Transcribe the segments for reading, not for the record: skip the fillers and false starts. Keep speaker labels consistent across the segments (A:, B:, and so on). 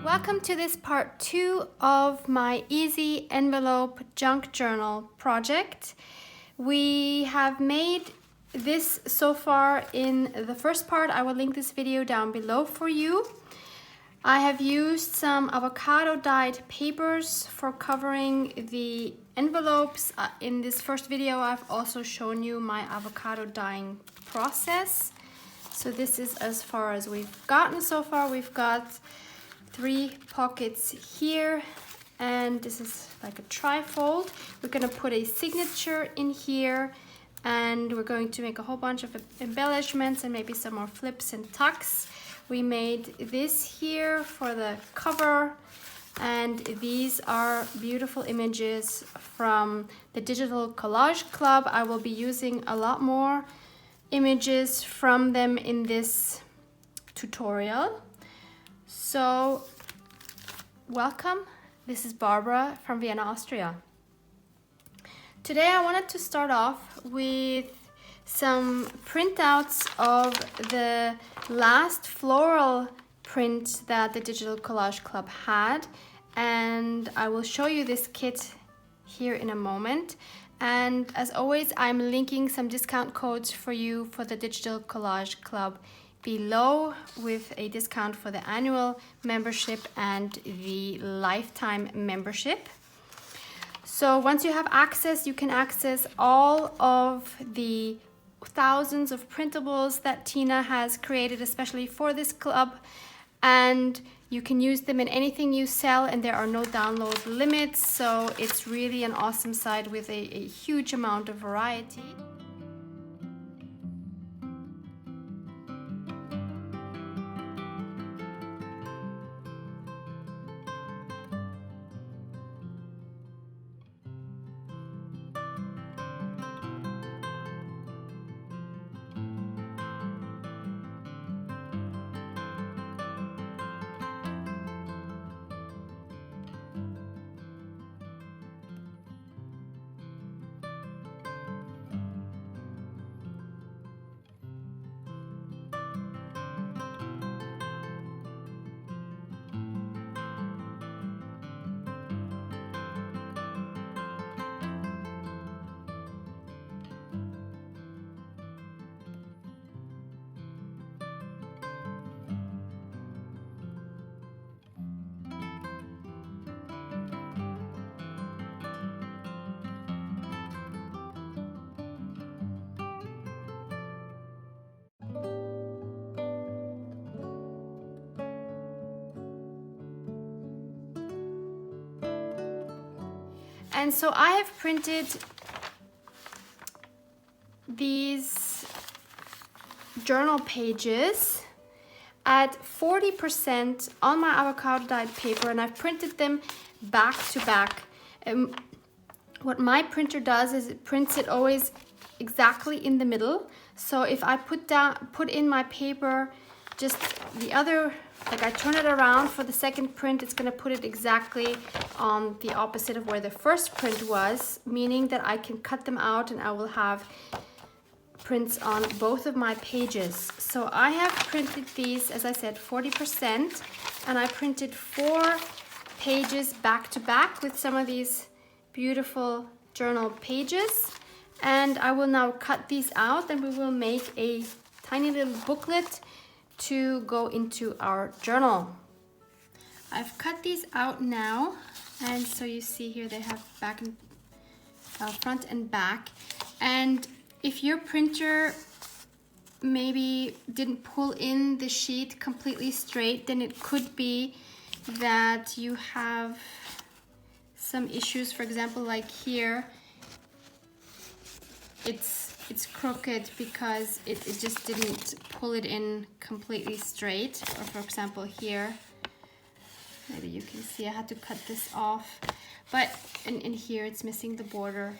A: Welcome to this part 2 of my easy envelope junk journal project. We have made this so far in the first part. I will link this video down below for you. I have used some avocado dyed papers for covering the envelopes. In this first video, I've also shown you my avocado dyeing process. So this is as far as we've gotten so far. We've got 3 pockets here, and this is like a trifold. We're going to put a signature in here, and we're going to make a whole bunch of embellishments and maybe some more flips and tucks. We made this here for the cover, and these are beautiful images from the Digital Collage Club. I will be using a lot more images from them in this tutorial. So, welcome. This is Barbara from Vienna, Austria. Today I wanted to start off with some printouts of the last floral print that the Digital Collage Club had, and I will show you this kit here in a moment. And as always, I'm linking some discount codes for you for the Digital Collage Club below, with a discount for the annual membership and the lifetime membership. So once you have access, you can access all of the thousands of printables that Tina has created especially for this club, and you can use them in anything you sell, and there are no download limits. So it's really an awesome site with a huge amount of variety. And so I have printed these journal pages at 40% on my avocado dyed paper, and I've printed them back to back. What my printer does is it prints it always exactly in the middle. So if I put in my paper just the other, like I turn it around for the second print, it's going to put it exactly on the opposite of where the first print was, meaning that I can cut them out and I will have prints on both of my pages. So I have printed these, as I said, 40%, and I printed 4 pages back to back with some of these beautiful journal pages. And I will now cut these out, and we will make a tiny little booklet to go into our journal. I've cut these out now, and so you see here they have back and front and back. And if your printer maybe didn't pull in the sheet completely straight, then it could be that you have some issues. For example, like here, it's crooked because it just didn't pull it in completely straight. Or for example here, maybe you can see I had to cut this off, but in here it's missing the border.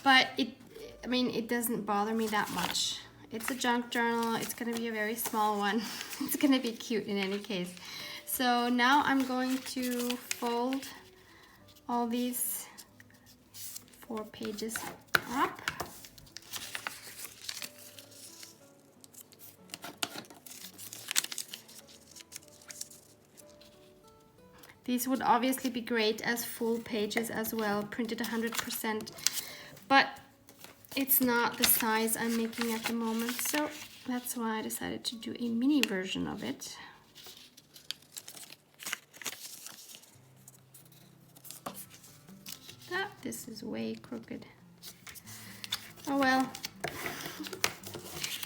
A: But it doesn't bother me that much. It's a junk journal, it's gonna be a very small one. It's gonna be cute in any case. So now I'm going to fold all these 4 pages up. These would obviously be great as full pages as well, printed 100%, but it's not the size I'm making at the moment, so that's why I decided to do a mini version of it. Ah, this is way crooked. Oh well.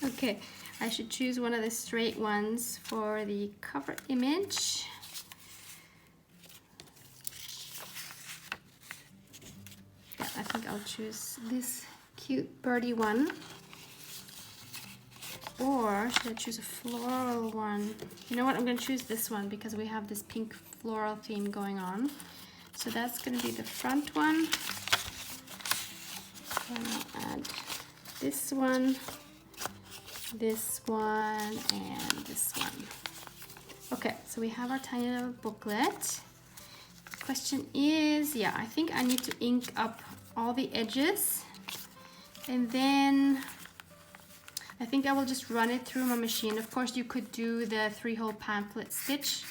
A: Okay, I should choose one of the straight ones for the cover image. Yeah, I think I'll choose this cute birdie one. Or should I choose a floral one? You know what, I'm going to choose this one because we have this pink floral theme going on. So that's going to be the front one. And I'll add this one, and this one. Okay, so we have our tiny little booklet. The question is, yeah, I think I need to ink up all the edges, and then I think I will just run it through my machine. Of course, you could do the 3-hole pamphlet stitch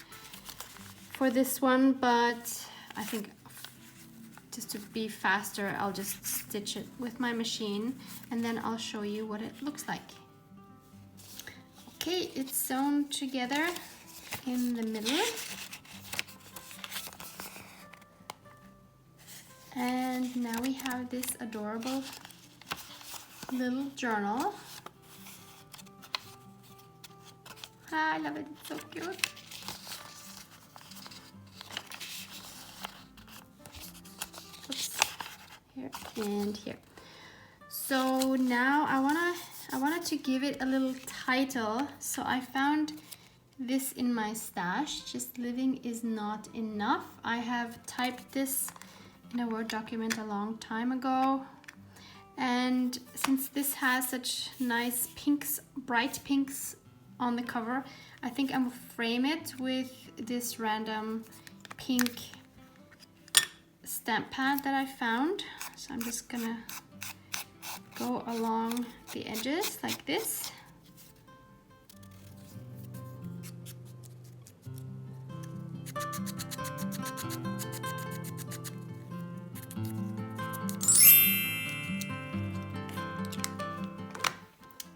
A: for this one, but I think just to be faster, I'll just stitch it with my machine, and then I'll show you what it looks like. Okay, it's sewn together in the middle. And now we have this adorable little journal. I love it, it's so cute. Oops, here and here. So now I wanted to give it a little title, so I found this in my stash, just living is not enough. I have typed this in a Word document a long time ago, and since this has such nice pinks, bright pinks on the cover, I think I'm gonna frame it with this random pink stamp pad that I found. So I'm just gonna go along the edges like this.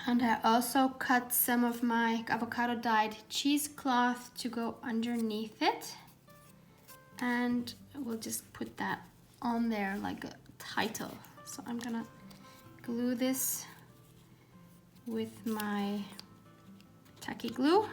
A: And I also cut some of my avocado dyed cheesecloth to go underneath it. And we'll just put that on there like a title. So I'm gonna glue this with my tacky glue.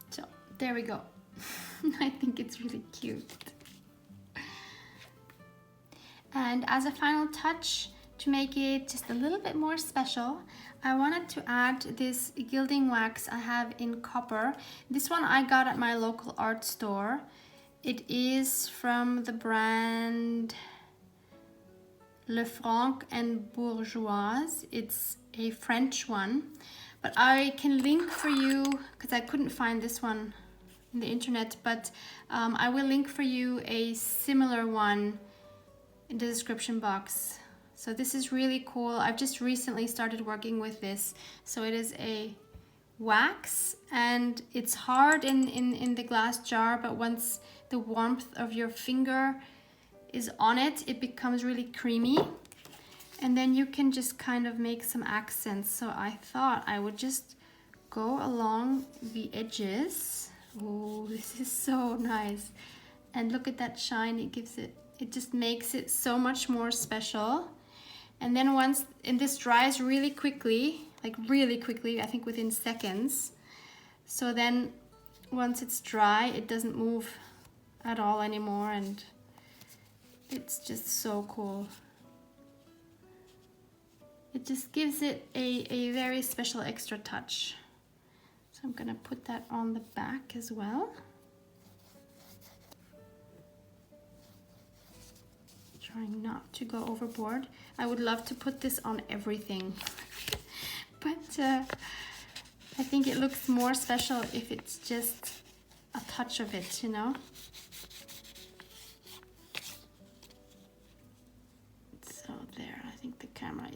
A: So there we go. I think it's really cute. And as a final touch, to make it just a little bit more special, I wanted to add this gilding wax I have in copper. This one I got at my local art store. It is from the brand Lefranc and Bourgeoise. It's a French one, but I can link for you, because I couldn't find this one on the internet, but I will link for you a similar one in the description box. So this is really cool. I've just recently started working with this. So it is a wax, and it's hard in the glass jar, but once the warmth of your finger is on it, it becomes really creamy. And then you can just kind of make some accents. So I thought I would just go along the edges. Oh, this is so nice. And look at that shine it gives it. It just makes it so much more special. And then and this dries really quickly, like really quickly, I think within seconds. So then once it's dry, it doesn't move at all anymore, and it's just so cool. It just gives it a very special extra touch. So I'm gonna put that on the back as well. Trying not to go overboard. I would love to put this on everything, but I think it looks more special if it's just a touch of it, you know?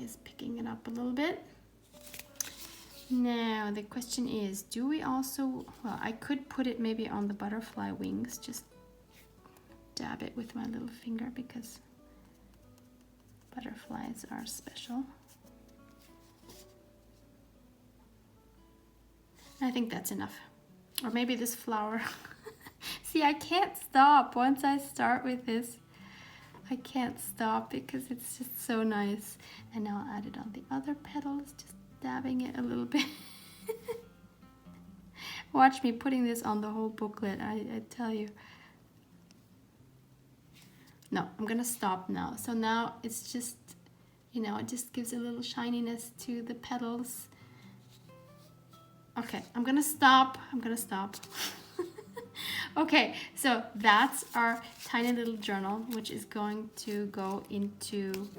A: is picking it up a little bit. Now the question is, do we also, well, I could put it maybe on the butterfly wings, just dab it with my little finger because butterflies are special. I think that's enough. Or maybe this flower. See, I can't stop once I start with this. I can't stop because it's just so nice. And now I'll add it on the other petals, just dabbing it a little bit. Watch me putting this on the whole booklet, I tell you. No, I'm gonna stop now. So now it's just, you know, it just gives a little shininess to the petals. Okay, I'm gonna stop. Okay, so that's our tiny little journal, which is going to go into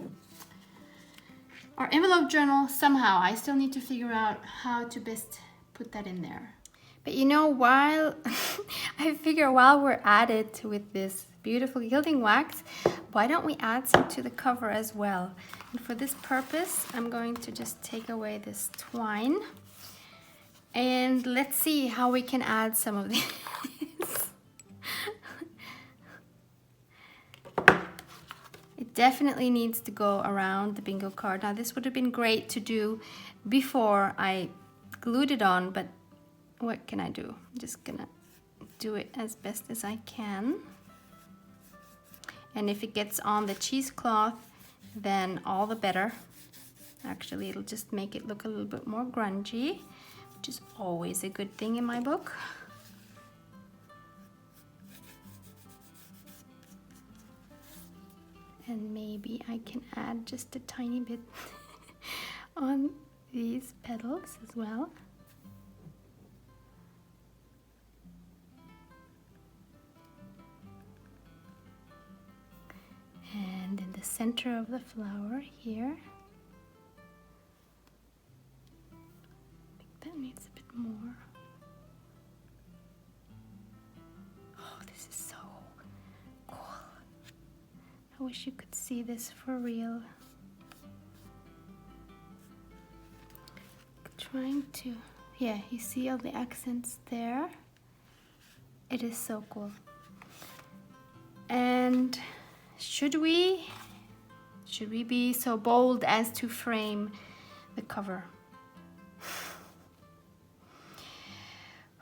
A: our envelope journal somehow. I still need to figure out how to best put that in there. But you know, while we're at it with this beautiful gilding wax, why don't we add some to the cover as well? And for this purpose, I'm going to just take away this twine. And let's see how we can add some of these. It definitely needs to go around the bingo card. Now this would have been great to do before I glued it on, but what can I do? I'm just gonna do it as best as I can. And if it gets on the cheesecloth, then all the better. Actually, it'll just make it look a little bit more grungy, which is always a good thing in my book. And maybe I can add just a tiny bit on these petals as well. And in the center of the flower here, I think that needs a bit more. Oh, this is so cool. I wish you could see this for real. Trying to, yeah, you see all the accents there? It is so cool. And should we be so bold as to frame the cover?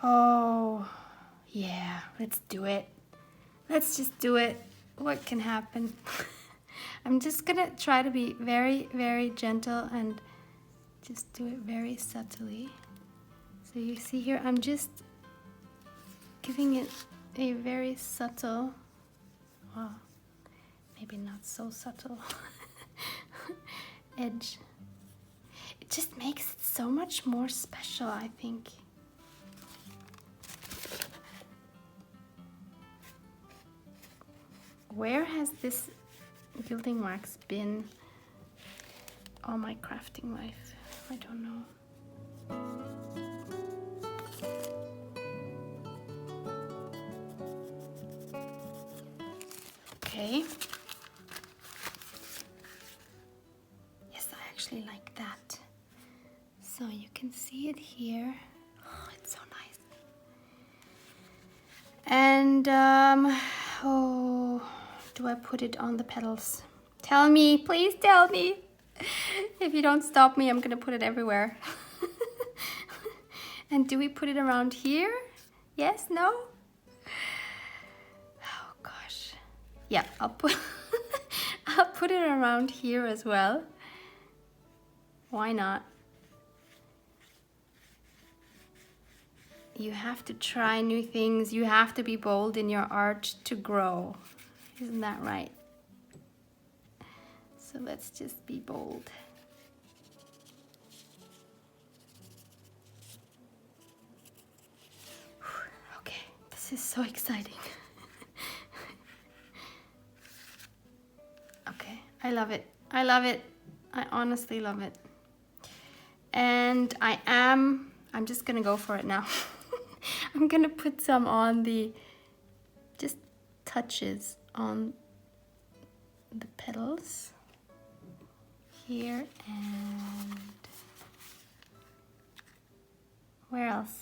A: Oh, yeah, let's do it. Let's just do it. What can happen? I'm just gonna try to be very, very gentle and just do it very subtly. So you see here, I'm just giving it a very subtle, well, maybe not so subtle edge. It just makes it so much more special, I think. Where has this gilding wax been all my crafting life? I don't know. Okay. Yes, I actually like that. So you can see it here. Oh, it's so nice. And oh, do I put it on the petals? Tell me, please tell me. If you don't stop me, I'm gonna put it everywhere. And do we put it around here? Yes, no? Oh gosh. Yeah, I'll put I'll put it around here as well. Why not? You have to try new things. You have to be bold in your art to grow. Isn't that right? So let's just be bold. Okay, this is so exciting. Okay, I love it. I love it. I honestly love it. And I'm just gonna go for it now. I'm gonna put some on the, just touches on the petals here, and where else?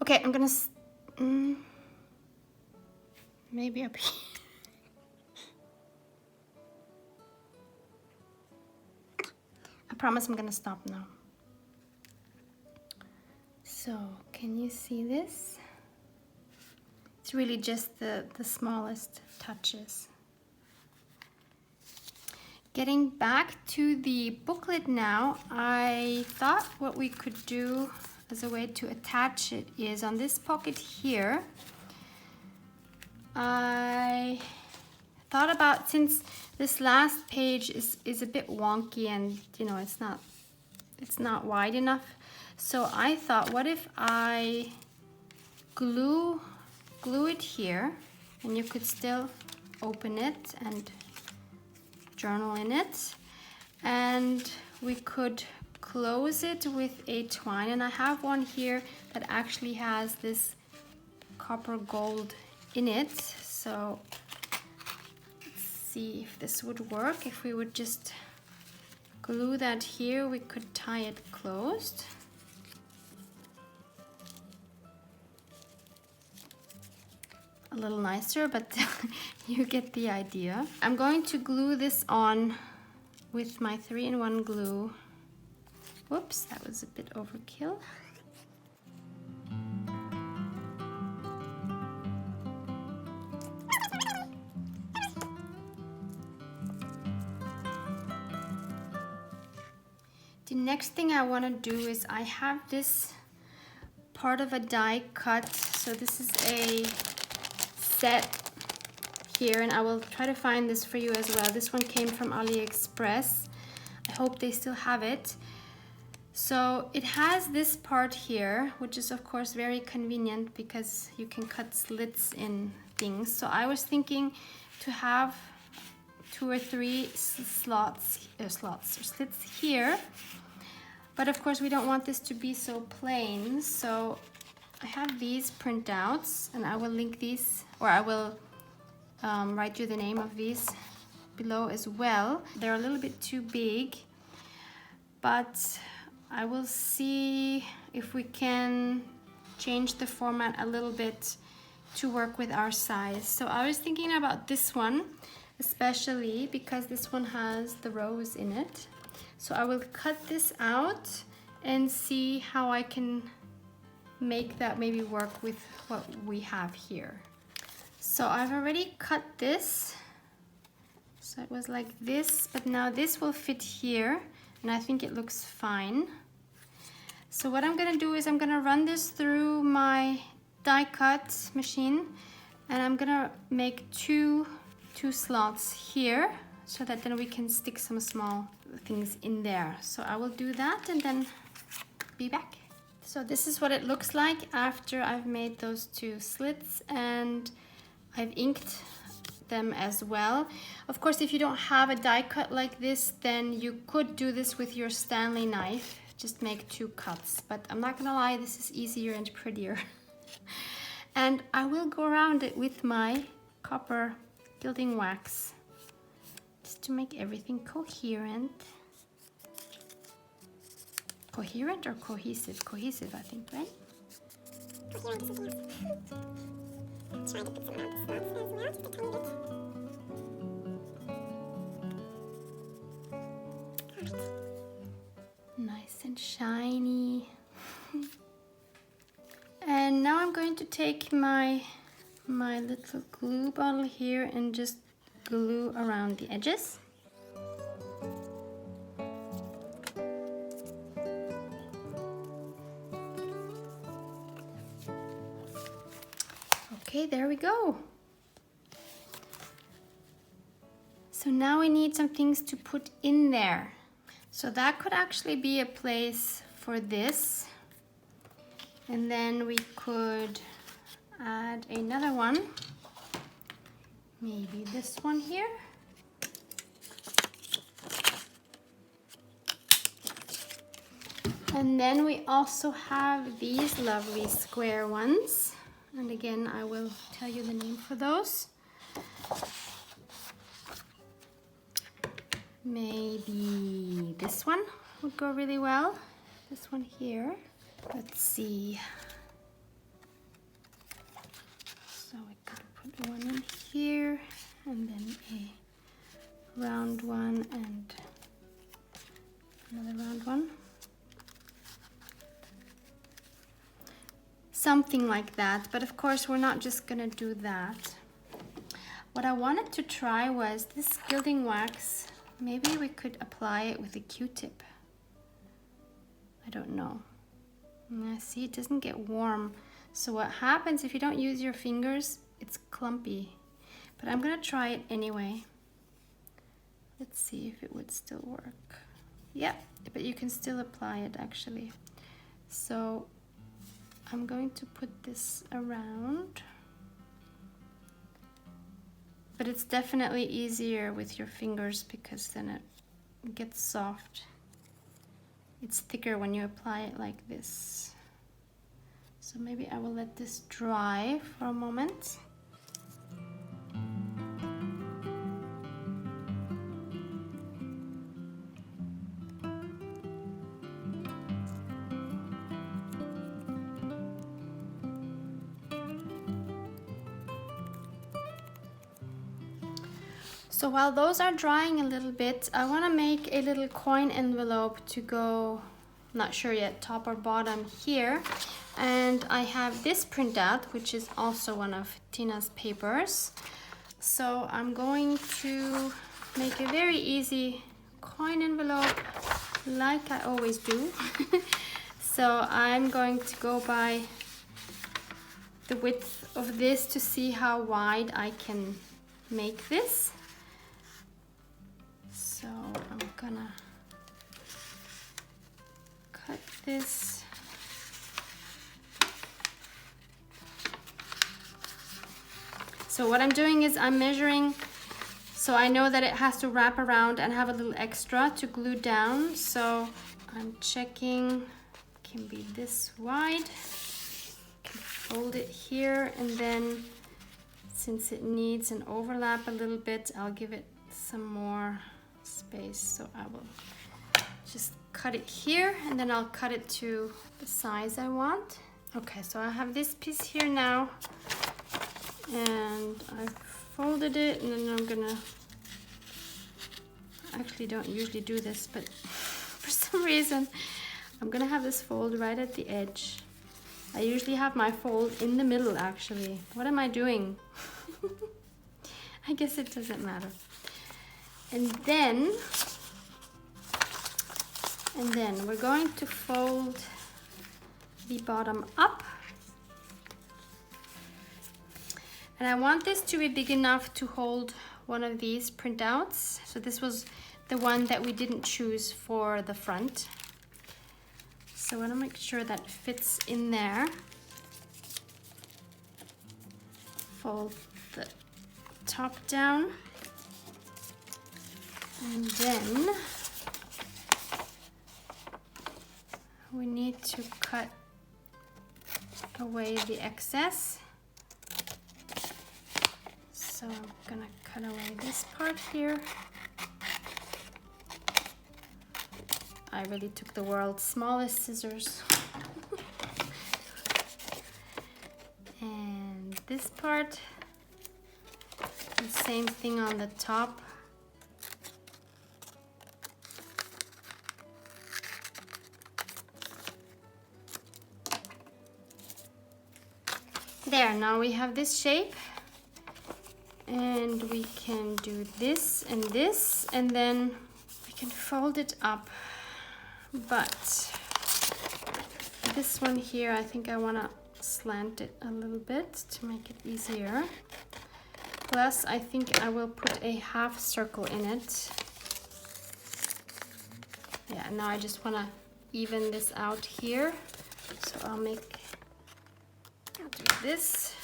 A: Okay, I'm gonna maybe up here. I promise I'm gonna stop now. So, can you see this? It's really just the smallest touches. Getting back to the booklet now, I thought what we could do as a way to attach it is on this pocket here. I thought about, since this last page is a bit wonky and you know it's not wide enough, so I thought, what if I glue it here, and you could still open it and journal in it, and we could close it with a twine. And I have one here that actually has this copper gold in it, so let's see if this would work. If we would just glue that here, we could tie it closed. A little nicer, but you get the idea. I'm going to glue this on with my 3-in-1 glue. Whoops, that was a bit overkill. The next thing I want to do is, I have this part of a die cut. So this is a set here, and I will try to find this for you as well. This one came from AliExpress. I hope they still have it. So it has this part here, which is of course very convenient because you can cut slits in things. So I was thinking to have 2 or 3 slits here, but of course we don't want this to be so plain. So I have these printouts, and I will link these, or I will write you the name of these below as well. They're a little bit too big, but I will see if we can change the format a little bit to work with our size. So I was thinking about this one, especially because this one has the rose in it. So I will cut this out and see how I can make that maybe work with what we have here. So I've already cut this. So it was like this, but now this will fit here, and I think it looks fine. So what I'm gonna do is, I'm gonna run this through my die cut machine, and I'm gonna make two slots here, so that then we can stick some small things in there. So I will do that and then be back. So this is what it looks like after I've made those 2 slits, and I've inked them as well. Of course, if you don't have a die cut like this, then you could do this with your Stanley knife. Just make 2 cuts, but I'm not gonna lie, this is easier and prettier. And I will go around it with my copper gilding wax, just to make everything coherent. Coherent or cohesive? Cohesive, I think, right? Coherent, yes. Try to put some out the slots as well, just a tiny bit. Perfect. Nice and shiny. And now I'm going to take my little glue bottle here and just glue around the edges. Okay, there we go. So now we need some things to put in there. So that could actually be a place for this. And then we could add another one. Maybe this one here. And then we also have these lovely square ones. And again, I will tell you the name for those. Maybe this one would go really well. This one here. Let's see. So we could put one in here, and then a round one and another round one. Something like that, but of course we're not just gonna do that. What I wanted to try was this gilding wax. Maybe we could apply it with a Q-tip. I don't know. See, it doesn't get warm. So what happens if you don't use your fingers, it's clumpy. But I'm gonna try it anyway. Let's see if it would still work. Yeah, but you can still apply it actually. So I'm going to put this around. But it's definitely easier with your fingers because then it gets soft. It's thicker when you apply it like this. So maybe I will let this dry for a moment. So while those are drying a little bit, I want to make a little coin envelope to go, not sure yet, top or bottom here. And I have this printout, which is also one of Tina's papers. So I'm going to make a very easy coin envelope like I always do. So I'm going to go by the width of this to see how wide I can make this. So I'm gonna cut this. So what I'm doing is I'm measuring, so I know that it has to wrap around and have a little extra to glue down. So I'm checking, can be this wide. Can fold it here, and then since it needs an overlap a little bit, I'll give it some more space. So I will just cut it here, and then I'll cut it to the size I want. Okay, so I have this piece here now, and I've folded it, and then I'm gonna, actually don't usually do this, but for some reason I'm gonna have this fold right at the edge. I usually have my fold in the middle actually. What am I doing? I guess it doesn't matter. And then we're going to fold the bottom up. And I want this to be big enough to hold one of these printouts. So this was the one that we didn't choose for the front. So I want to make sure that fits in there. Fold the top down. And then we need to cut away the excess. So I'm gonna cut away this part here. I really took the world's smallest scissors. And this part, the same thing on the top. There, now we have this shape, and we can do this, and then we can fold it up. But this one here, I think I want to slant it a little bit to make it easier. Plus, I think I will put a half circle in it. Yeah, now I just want to even this out here. So I'll do this.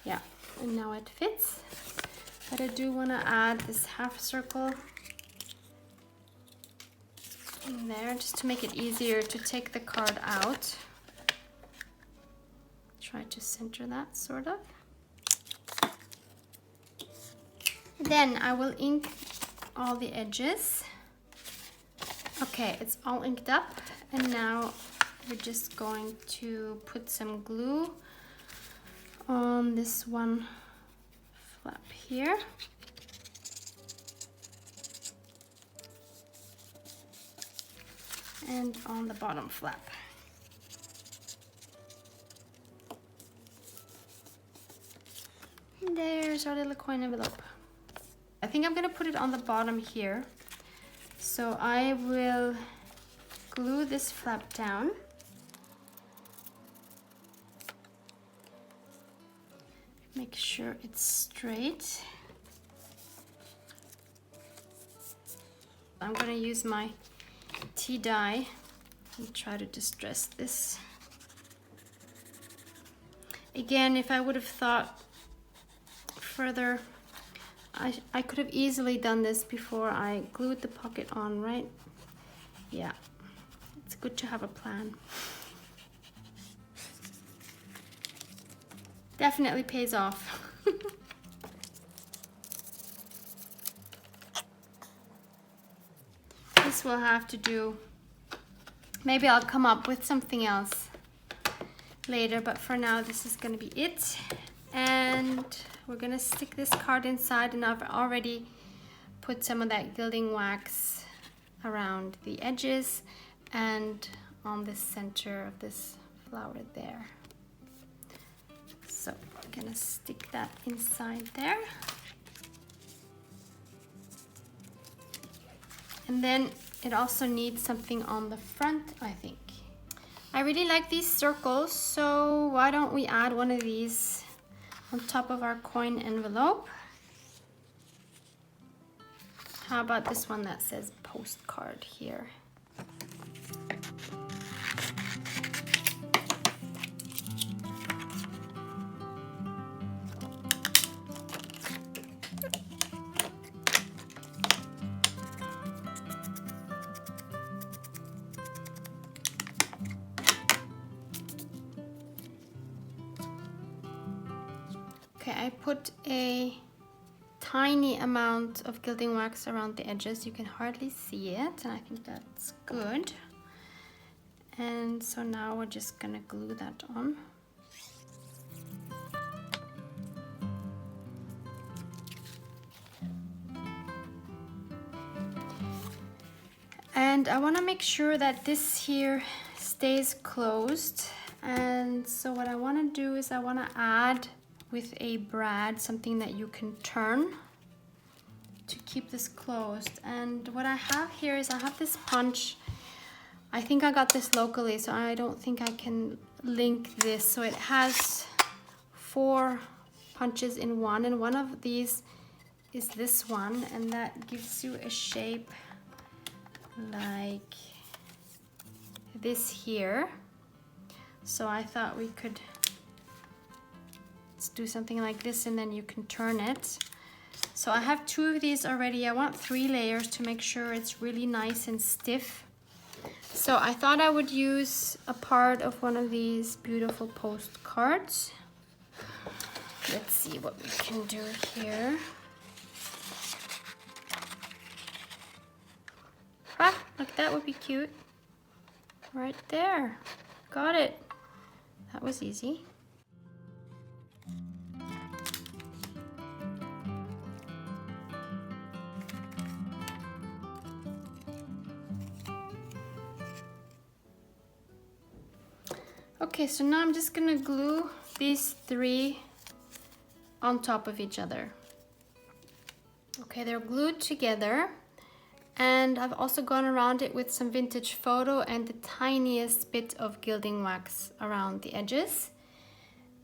A: Yeah, and now it fits. But I do want to add this half circle in there just to make it easier to take the card out. Try to center that sort of. Then I will ink all the edges. Okay, it's all inked up, and now we're just going to put some glue on this one flap here. And on the bottom flap. And there's our little coin envelope. I think I'm gonna put it on the bottom here. So I will glue this flap down. Make sure it's straight. I'm gonna use my tea dye and try to distress this. Again, if I would have thought further, I could have easily done this before I glued the pocket on, right? Yeah, it's good to have a plan. Definitely pays off. This will have to do. Maybe I'll come up with something else later, but for now this is going to be it. And we're going to stick this card inside, and I've already put some of that gilding wax around the edges and on the center of this flower there. So we're going to stick that inside there. And then it also needs something on the front, I think. I really like these circles, so why don't we add one of these on top of our coin envelope? How about this one that says postcard here? Okay, I put a tiny amount of gilding wax around the edges. You can hardly see it, and I think that's good. And so now we're just gonna glue that on. And I wanna make sure that this here stays closed. And so what I wanna do is I wanna add with a brad something that you can turn to keep this closed. And what I have here is I have this punch. I think I got this locally, so I don't think I can link this. So it has 4 punches in one, and one of these is this one, and that gives you a shape like this here. So I thought we could do something like this, and then you can turn it. So I have 2 of these already. I want 3 layers to make sure it's really nice and stiff. So I thought I would use a part of one of these beautiful postcards. Let's see what we can do here. Ah, look, that would be cute. Right there. Got it. That was easy. Okay, so now I'm just gonna glue these 3 on top of each other. Okay, they're glued together, and I've also gone around it with some vintage photo and the tiniest bit of gilding wax around the edges.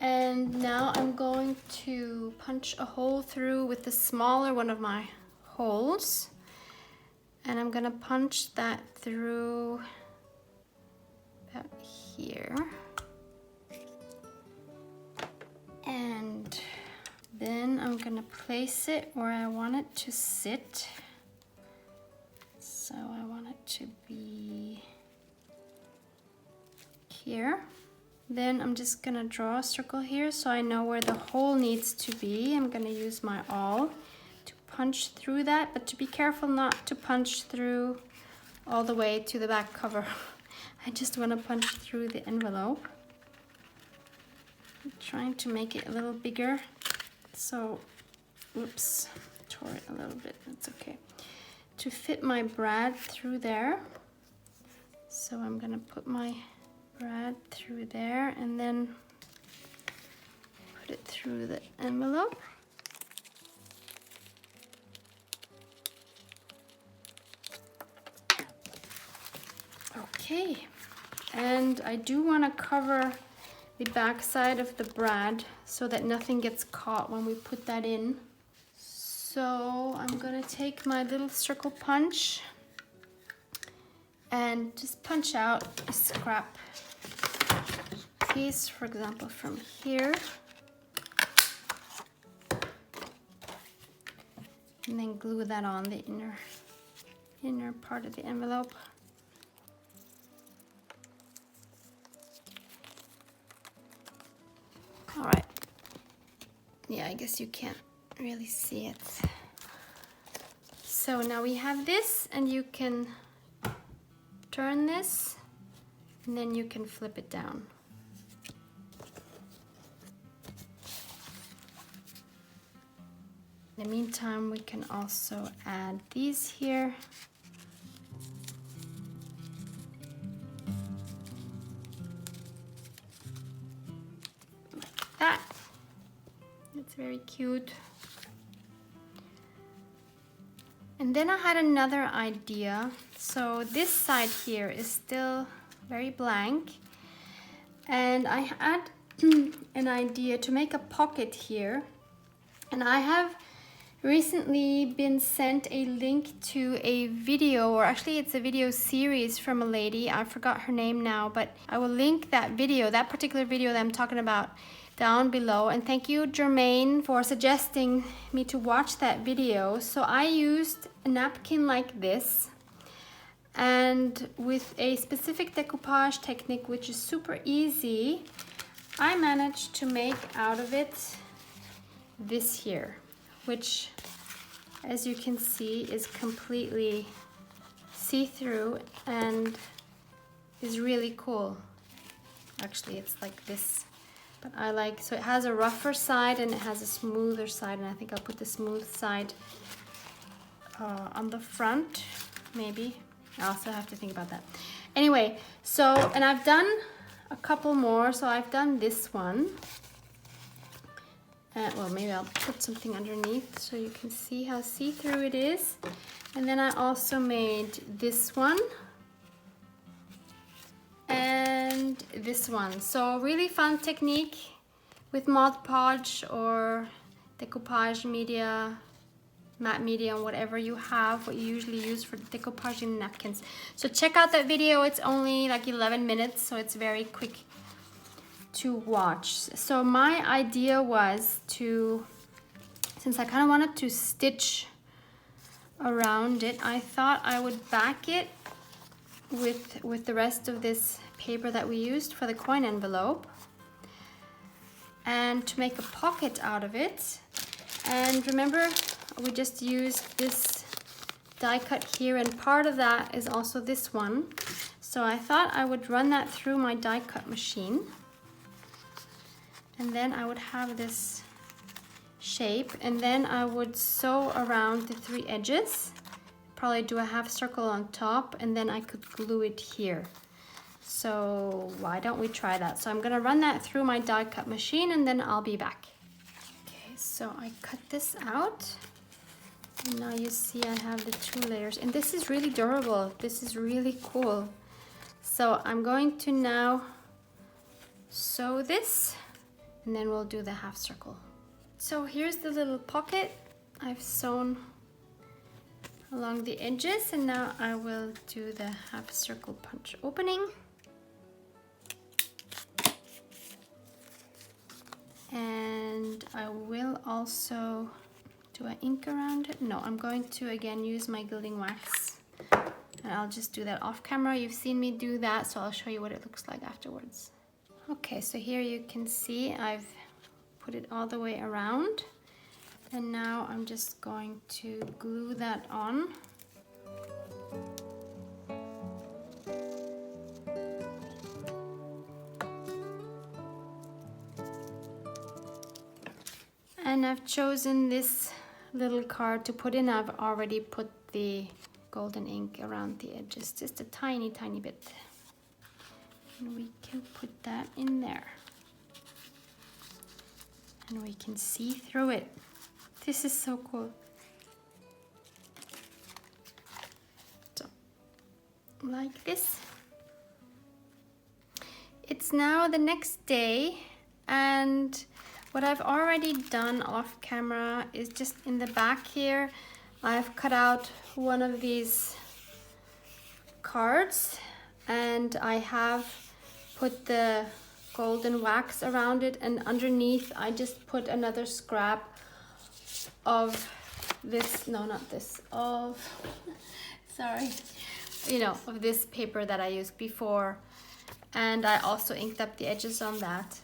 A: And now I'm going to punch a hole through with the smaller one of my holes, and I'm gonna punch that through about here. And then I'm gonna place it where I want it to sit. So I want it to be here. Then I'm just gonna draw a circle here so I know where the hole needs to be. I'm gonna use my awl to punch through that, but to be careful not to punch through all the way to the back cover. I just wanna punch through the envelope. I'm trying to make it a little bigger. So, oops, tore it a little bit, that's okay. To fit my brad through there. So I'm gonna put my brad through there and then put it through the envelope. Okay, and I do want to cover the back side of the brad so that nothing gets caught when we put that in. So I'm gonna take my little circle punch and just punch out a scrap piece, for example, from here. And then glue that on the inner part of the envelope. All right. Yeah, I guess you can't really see it. So now we have this, and you can turn this, and then you can flip it down. In the meantime, we can also add these here. Like that. It's very cute. And then I had another idea. So this side here is still very blank. And I had an idea to make a pocket here. And I have recently been sent a link to a video, or actually it's a video series from a lady. I forgot her name now, but I will link that video, that particular video that I'm talking about, down below. And thank you, Jermaine, for suggesting me to watch that video. So I used a napkin like this, and with a specific decoupage technique, which is super easy, I managed to make out of it this here, which, as you can see, is completely see-through and is really cool. Actually, it's like this, but I like, so it has a rougher side and it has a smoother side, and I think I'll put the smooth side on the front, maybe. I also have to think about that. Anyway, so, and I've done a couple more. So I've done this one. Well, maybe I'll put something underneath so you can see how see-through it is. And then I also made this one and this one. So really fun technique with Mod Podge or decoupage media, matte media, whatever you have, what you usually use for decoupaging napkins. So check out that video. It's only like 11 minutes, so it's very quick to watch. So my idea was to, since I kind of wanted to stitch around it, I thought I would back it with the rest of this paper that we used for the coin envelope, and to make a pocket out of it. And remember, we just used this die cut here, and part of that is also this one. So I thought I would run that through my die cut machine, and then I would have this shape, and then I would sew around the 3 edges, probably do a half circle on top, and then I could glue it here. So why don't we try that? So I'm gonna run that through my die cut machine, and then I'll be back. Okay, so I cut this out, and now you see I have the 2 layers, and this is really durable. This is really cool. So I'm going to now sew this, and then we'll do the half circle. So here's the little pocket I've sewn along the edges, and now I will do the half circle punch opening. And I will also do an ink around it. No, I'm going to again use my gilding wax And I'll just do that off camera. You've seen me do that, so I'll show you what it looks like afterwards. Okay, so here you can see I've put it all the way around. And now I'm just going to glue that on. And I've chosen this little card to put in. I've already put the golden ink around the edges, just a tiny bit. And we can put that in there. And we can see through it. This is so cool. So, like this. It's now the next day, and what I've already done off camera is just in the back here, I've cut out one of these cards and I have put the golden wax around it, and underneath I just put another scrap of this, no, not this, of, sorry, you know, of this paper that I used before. And I also inked up the edges on that.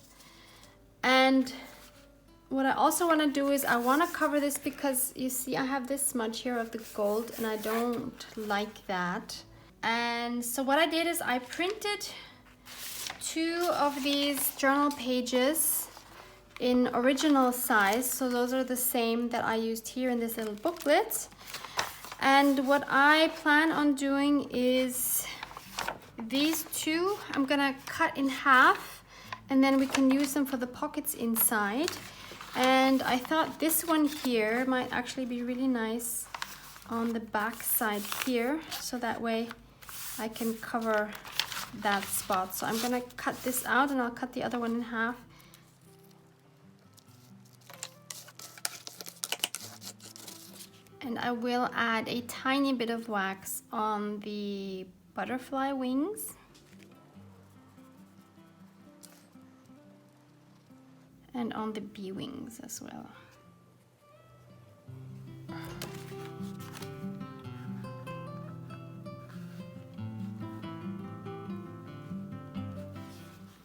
A: And what I also want to do is I want to cover this because you see I have this smudge here of the gold and I don't like that. And so what I did is I printed 2 of these journal pages in original size. So those are the same that I used here in this little booklet. And what I plan on doing is these 2, I'm gonna cut in half and then we can use them for the pockets inside. And I thought this one here might actually be really nice on the back side here, so that way I can cover that spot. So I'm gonna cut this out and I'll cut the other one in half. And I will add a tiny bit of wax on the butterfly wings. And on the bee wings as well.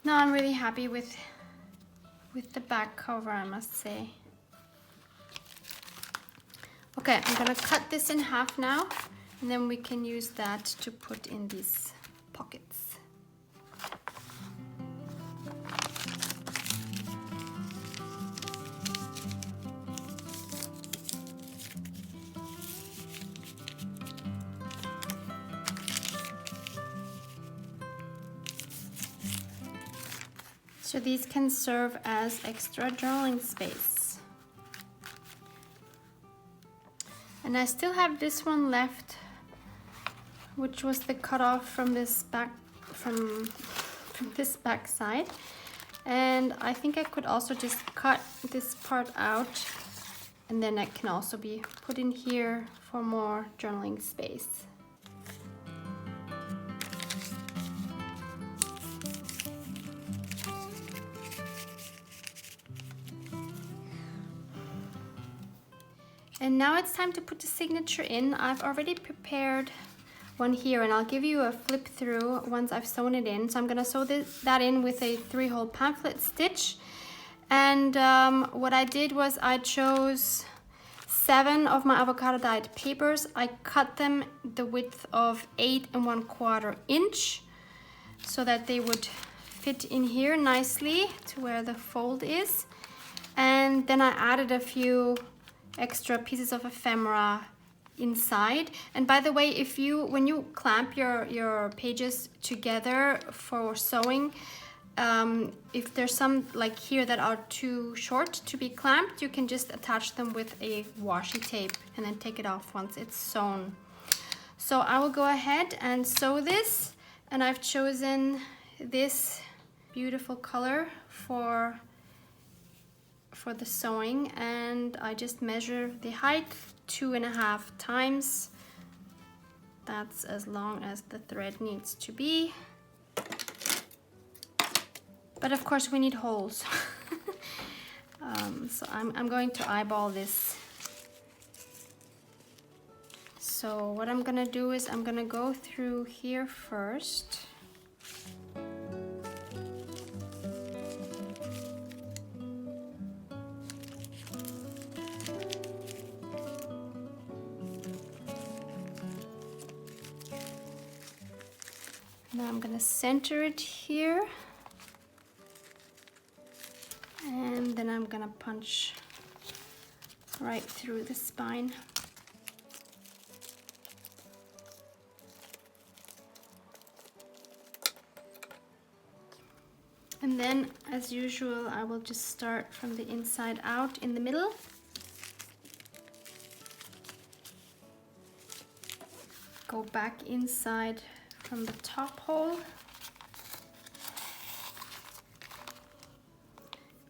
A: Now I'm really happy with the back cover, I must say. Okay, I'm gonna cut this in half now, and then we can use that to put in these pockets. So these can serve as extra journaling space. And I still have this one left, which was the cutoff from this back from this back side. And I think I could also just cut this part out, and then it can also be put in here for more journaling space. And now it's time to put the signature in. I've already prepared one here, and I'll give you a flip through once I've sewn it in. So I'm gonna sew that in with a 3-hole pamphlet stitch. And what I did was I chose 7 of my avocado dyed papers. I cut them the width of 8 1/4 inch so that they would fit in here nicely to where the fold is. And then I added a few extra pieces of ephemera inside. And by the way, when you clamp your pages together for sewing, if there's some like here that are too short to be clamped, you can just attach them with a washi tape and then take it off once it's sewn. So I will go ahead and sew this, and I've chosen this beautiful color for the sewing, and I just measure the height 2.5 times. That's as long as the thread needs to be. But of course we need holes. So I'm going to eyeball this so So what I'm gonna do is I'm gonna go through here first. Now I'm gonna center it here. And then I'm gonna punch right through the spine. And then, as usual, I will just start from the inside out in the middle. Go back inside from the top hole.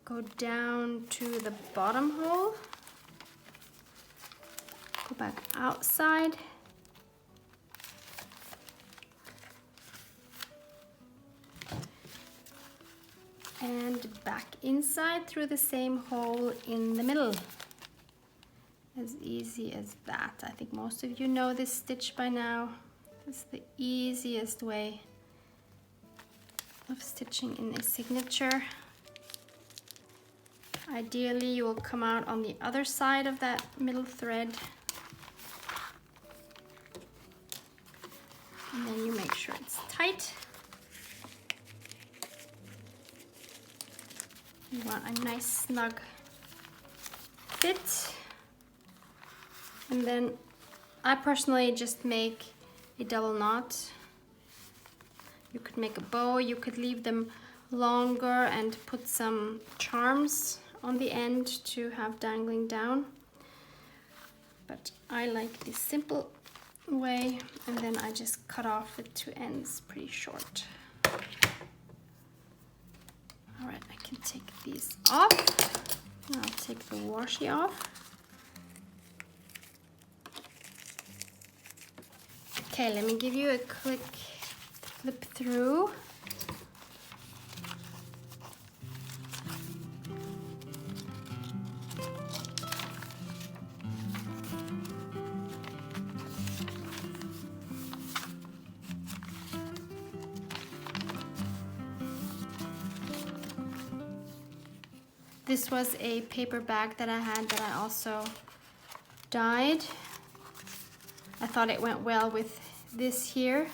A: Go down to the bottom hole. Go back outside. And back inside through the same hole in the middle. As easy as that. I think most of you know this stitch by now. It's the easiest way of stitching in a signature. Ideally, you will come out on the other side of that middle thread. And then you make sure it's tight. You want a nice snug fit. And then I personally just make a double knot. You could make a bow, you could leave them longer and put some charms on the end to have dangling down. But I like the simple way, and then I just cut off the two ends pretty short. All right, I can take these off. I'll take the washi off. Okay, let me give you a quick flip through. This was a paper bag that I had that I also dyed. I thought it went well with this here.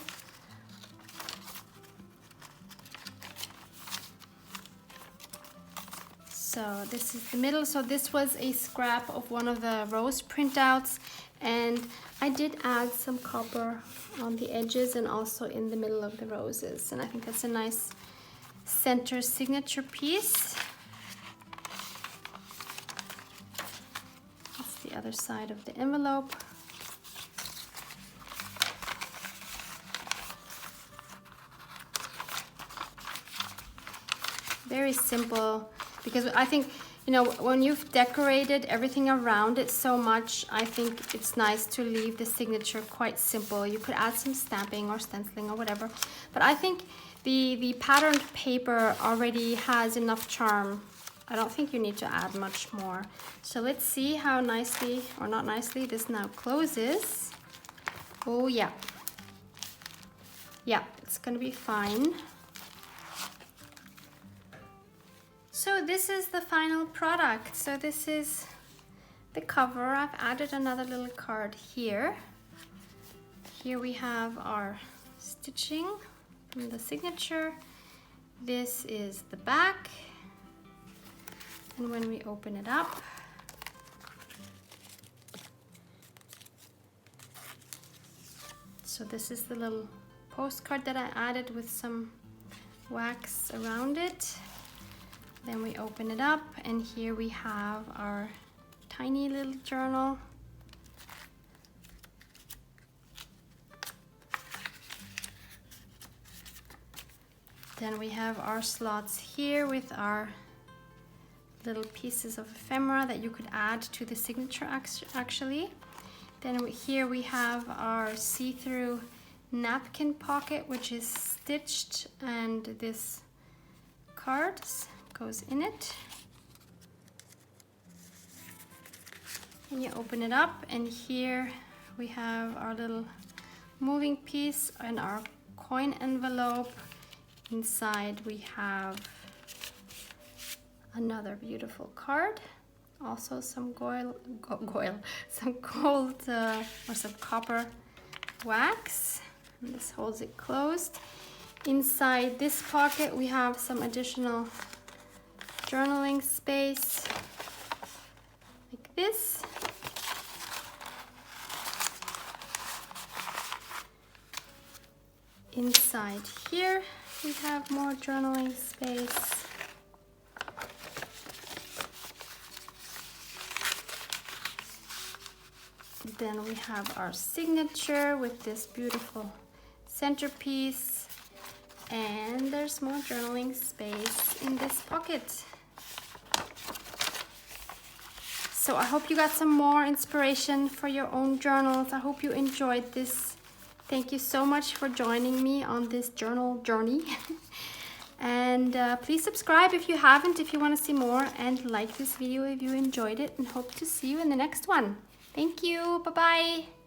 A: So this is the middle. So this was a scrap of one of the rose printouts, and I did add some copper on the edges and also in the middle of the roses. And I think that's a nice center signature piece. That's the other side of the envelope. Very simple, because I think, you know, when you've decorated everything around it so much, I think it's nice to leave the signature quite simple. You could add some stamping or stenciling or whatever, but I think the patterned paper already has enough charm. I don't think you need to add much more. So let's see how nicely, or not nicely, this now closes. Oh yeah. Yeah, it's gonna be fine. So this is the final product. So this is the cover. I've added another little card here. Here we have our stitching from the signature. This is the back. And when we open it up, so this is the little postcard that I added with some wax around it. Then we open it up, and here we have our tiny little journal. Then we have our slots here with our little pieces of ephemera that you could add to the signature actually. Then here we have our see-through napkin pocket, which is stitched, and this cards goes in it. And you open it up, and here we have our little moving piece and our coin envelope. Inside we have another beautiful card, also some some gold or some copper wax, and this holds it closed. Inside this pocket we have some additional journaling space like this. Inside here we have more journaling space. Then we have our signature with this beautiful centerpiece, and there's more journaling space in this pocket. So I hope you got some more inspiration for your own journals. I hope you enjoyed this. Thank you so much for joining me on this journal journey. And please subscribe if you haven't, if you want to see more, and like this video if you enjoyed it, and hope to see you in the next one. Thank you. Bye-bye.